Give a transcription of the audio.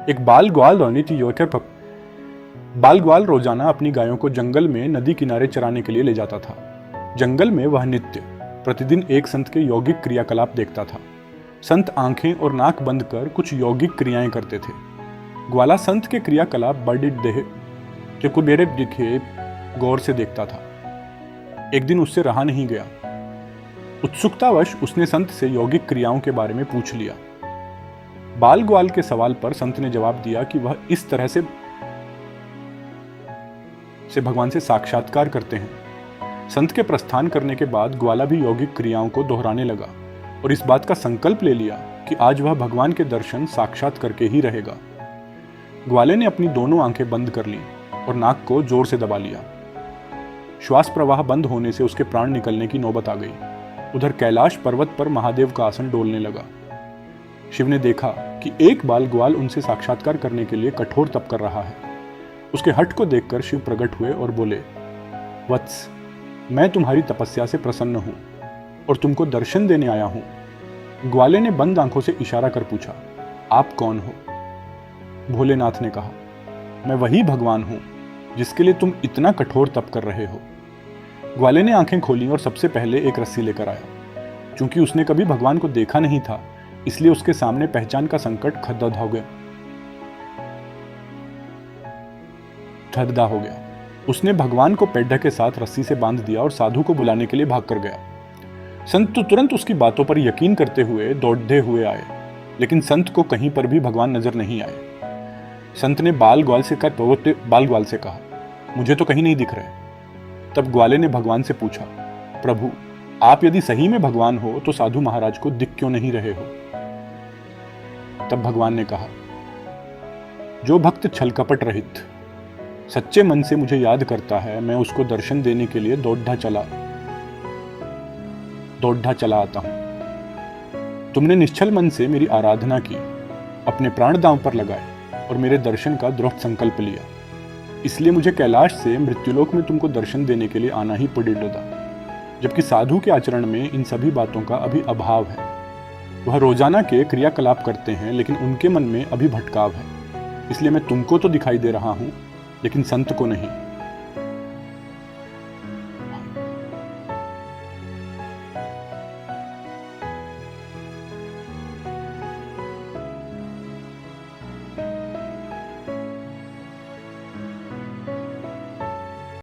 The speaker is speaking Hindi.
एक बाल ग्वाल बाल ग्वाल रोजाना अपनी गायों को जंगल में नदी किनारे चराने के लिए ले जाता था। जंगल में वह नित्य प्रतिदिन एक संत के यौगिक क्रियाकलाप देखता था। संत आंखें और नाक बंद कर कुछ यौगिक क्रियाएं करते थे। ग्वाला संत के क्रियाकलाप बड़ी देह के कुबेरे दिखे गौर से देखता था। एक दिन उससे रहा नहीं गया। उत्सुकतावश उसने संत से यौगिक क्रियाओं के बारे में पूछ लिया। बाल ग्वाल के सवाल पर संत ने जवाब दिया कि वह इस तरह से भगवान से साक्षात्कार करते हैं। संत के प्रस्थान करने के बाद ग्वाला भी यौगिक क्रियाओं को दोहराने लगा और इस बात का संकल्प ले लिया कि आज वह भगवान के दर्शन साक्षात करके ही रहेगा। ग्वाले ने अपनी दोनों आंखें बंद कर लीं और नाक को जोर से दबा लिया। श्वास प्रवाह बंद होने से उसके प्राण निकलने की नौबत आ गई। उधर कैलाश पर्वत पर महादेव का आसन डोलने लगा। शिव ने देखा कि एक बाल ग्वाल उनसे साक्षात्कार करने के लिए कठोर तप कर रहा है। उसके हठ को देखकर शिव प्रकट हुए और बोले, वत्स, मैं तुम्हारी तपस्या से प्रसन्न हूं और तुमको दर्शन देने आया हूं। ग्वाले ने बंद आंखों से इशारा कर पूछा, आप कौन हो? भोलेनाथ ने कहा, मैं वही भगवान हूं जिसके लिए तुम इतना कठोर तप कर रहे हो। ग्वाले ने आंखें खोली और सबसे पहले एक रस्सी लेकर आया। चूंकि उसने कभी भगवान को देखा नहीं था, इसलिए उसके सामने पहचान का संकट ठगदा हो गया। उसने भगवान को पेड्ढा के साथ रस्सी से बांध दिया और साधु को बुलाने के लिए भाग कर गया। संत तो तुरंत उसकी बातों पर यकीन करते हुए दौड़ते हुए आए, लेकिन संत को कहीं पर भी भगवान नजर नहीं आए। संत ने बाल ग्वाल से कहा, मुझे तो कहीं नहीं दिख रहे। तब ग्वाले ने भगवान से पूछा, प्रभु, आप यदि सही में भगवान हो तो साधु महाराज को दिख क्यों नहीं रहे हो? तब भगवान ने कहा, जो भक्त छल कपट रहित सच्चे मन से मुझे याद करता है, मैं उसको दर्शन देने के लिए दौड़ा चला आता हूं। तुमने निश्चल मन से मेरी आराधना की, अपने प्राण दांव पर लगाए और मेरे दर्शन का दृढ़ संकल्प लिया। इसलिए मुझे कैलाश से मृत्युलोक में तुमको दर्शन देने के लिए आना ही पड़ा। जबकि साधु के आचरण में इन सभी बातों का अभी अभाव है। वह रोजाना के क्रियाकलाप करते हैं, लेकिन उनके मन में अभी भटकाव है। इसलिए मैं तुमको तो दिखाई दे रहा हूं, लेकिन संत को नहीं।